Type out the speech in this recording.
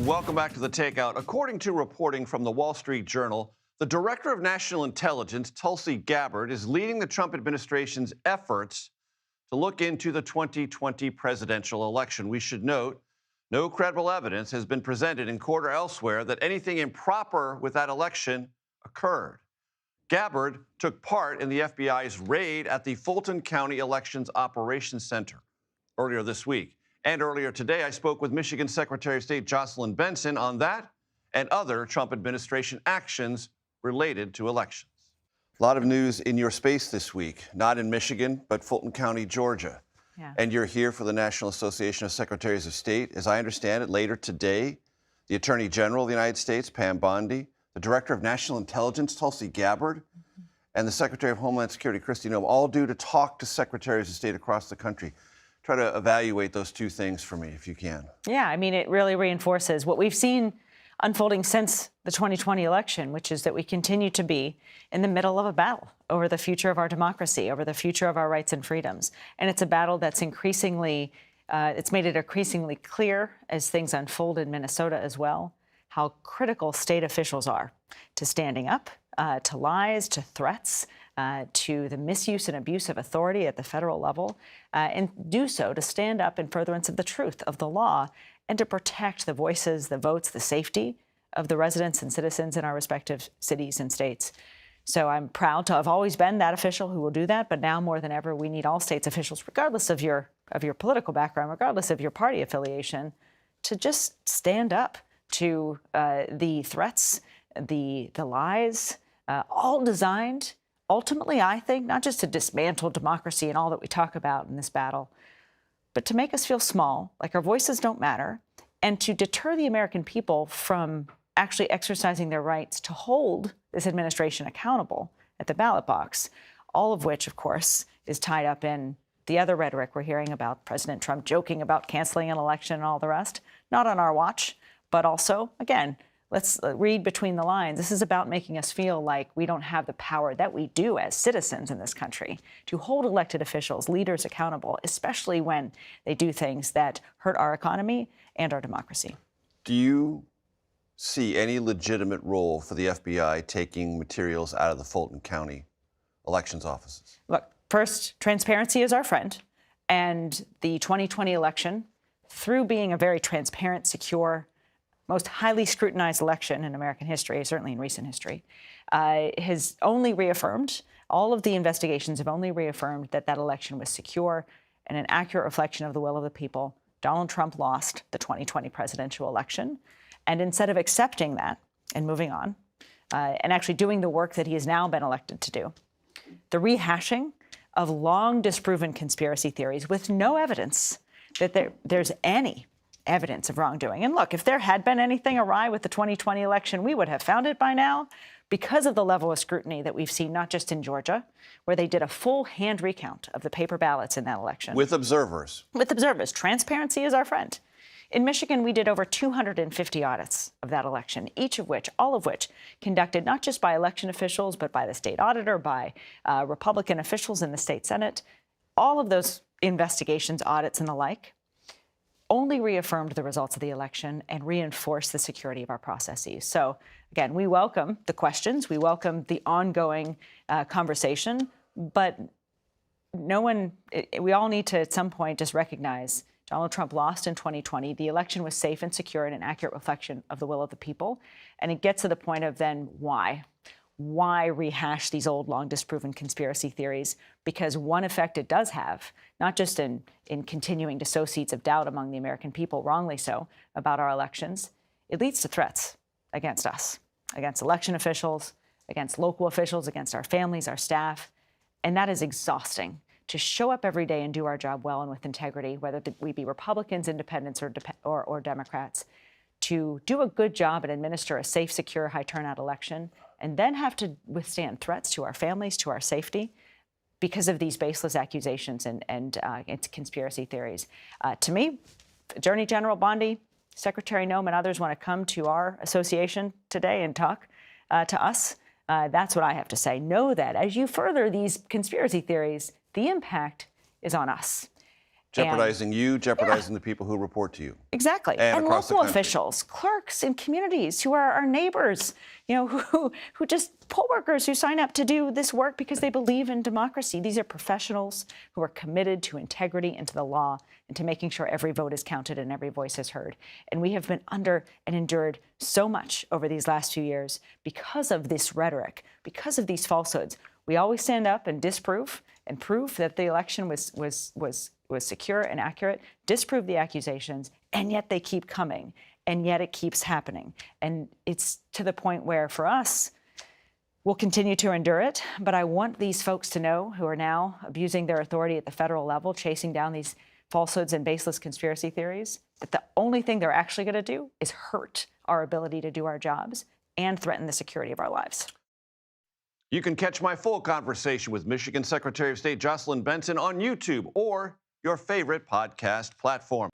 Welcome back to the Takeout. According to reporting from the Wall Street Journal, the Director of National Intelligence, Tulsi Gabbard, is leading the Trump administration's efforts to look into the 2020 presidential election. We should note, no credible evidence has been presented in court or elsewhere that anything improper with that election occurred. Gabbard took part in the FBI's raid at the Fulton County Elections Operations Center earlier this week. And earlier today, I spoke with Michigan Secretary of State Jocelyn Benson on that and other Trump administration actions related to elections. A lot of news in your space this week, not in Michigan, but Fulton County, Georgia. Yeah. And you're here for the National Association of Secretaries of State. As I understand it, later today, the Attorney General of the United States, Pam Bondi, the Director of National Intelligence, Tulsi Gabbard, and the Secretary of Homeland Security, Kristi Noem, all due to talk to secretaries of state across the country. Try to evaluate those two things for me, if you can. Yeah, I mean, it really reinforces what we've seen unfolding since the 2020 election, which is that we continue to be in the middle of a battle over the future of our democracy, over the future of our rights and freedoms. And it's a battle that's increasingly, it's made it increasingly clear as things unfold in Minnesota as well, how critical state officials are to standing up to lies, to threats, to the misuse and abuse of authority at the federal level, and do so to stand up in furtherance of the truth of the law and to protect the voices, the votes, the safety of the residents and citizens in our respective cities and states. So I'm proud to have always been that official who will do that, but now more than ever, we need all states officials, regardless of your political background, regardless of your party affiliation, to just stand up to the threats, the lies, all designed ultimately, I think, not just to dismantle democracy and all that we talk about in this battle, but to make us feel small, like our voices don't matter, and to deter the American people from actually exercising their rights to hold this administration accountable at the ballot box, all of which, of course, is tied up in the other rhetoric we're hearing about President Trump joking about canceling an election and all the rest. Not on our watch, but also, again, let's read between the lines. This is about making us feel like we don't have the power that we do as citizens in this country to hold elected officials, leaders accountable, especially when they do things that hurt our economy and our democracy. Do you see any legitimate role for the FBI taking materials out of the Fulton County elections offices? Look, first, transparency is our friend. And the 2020 election, through being a very transparent, secure, most highly scrutinized election in American history, certainly in recent history, has only reaffirmed, all of the investigations have only reaffirmed that that election was secure and an accurate reflection of the will of the people. Donald Trump lost the 2020 presidential election. And instead of accepting that and moving on, and actually doing the work that he has now been elected to do, the rehashing of long disproven conspiracy theories with no evidence that there's any evidence of wrongdoing. And look, if there had been anything awry with the 2020 election, we would have found it by now because of the level of scrutiny that we've seen, not just in Georgia, where they did a full hand recount of the paper ballots in that election. With observers. With observers. Transparency is our friend. In Michigan, we did over 250 audits of that election, all of which conducted not just by election officials, but by the state auditor, by Republican officials in the state Senate. All of those investigations, audits, and the like only reaffirmed the results of the election and reinforced the security of our processes. So, again, we welcome the questions. We welcome the ongoing conversation. But we all need to, at some point, just recognize Donald Trump lost in 2020. The election was safe and secure and an accurate reflection of the will of the people. And it gets to the point of then why? Why rehash these old, long disproven conspiracy theories? Because one effect it does have, not just in continuing to sow seeds of doubt among the American people, wrongly so, about our elections, it leads to threats against us, against election officials, against local officials, against our families, our staff. And that is exhausting. To show up every day and do our job well and with integrity, whether we be Republicans, independents, or Democrats, to do a good job and administer a safe, secure, high turnout election, and then have to withstand threats to our families, to our safety, because of these baseless accusations and conspiracy theories. To me, Attorney General Bondi, Secretary Noem, and others want to come to our association today and talk to us. That's what I have to say. Know that as you further these conspiracy theories, the impact is on us. Jeopardizing you, jeopardizing the people who report to you. Exactly. And across the local country. officials, clerks in communities who are our neighbors, who just poll workers who sign up to do this work because they believe in democracy. These are professionals who are committed to integrity and to the law and to making sure every vote is counted and every voice is heard. And we have been under and endured so much over these last few years because of this rhetoric, because of these falsehoods. We always stand up and disprove and prove that the election was secure and accurate, disprove the accusations, and yet they keep coming, and yet it keeps happening. And it's to the point where, for us, we'll continue to endure it, but I want these folks to know who are now abusing their authority at the federal level, chasing down these falsehoods and baseless conspiracy theories, that the only thing they're actually going to do is hurt our ability to do our jobs and threaten the security of our lives. You can catch my full conversation with Michigan Secretary of State Jocelyn Benson on YouTube or your favorite podcast platform.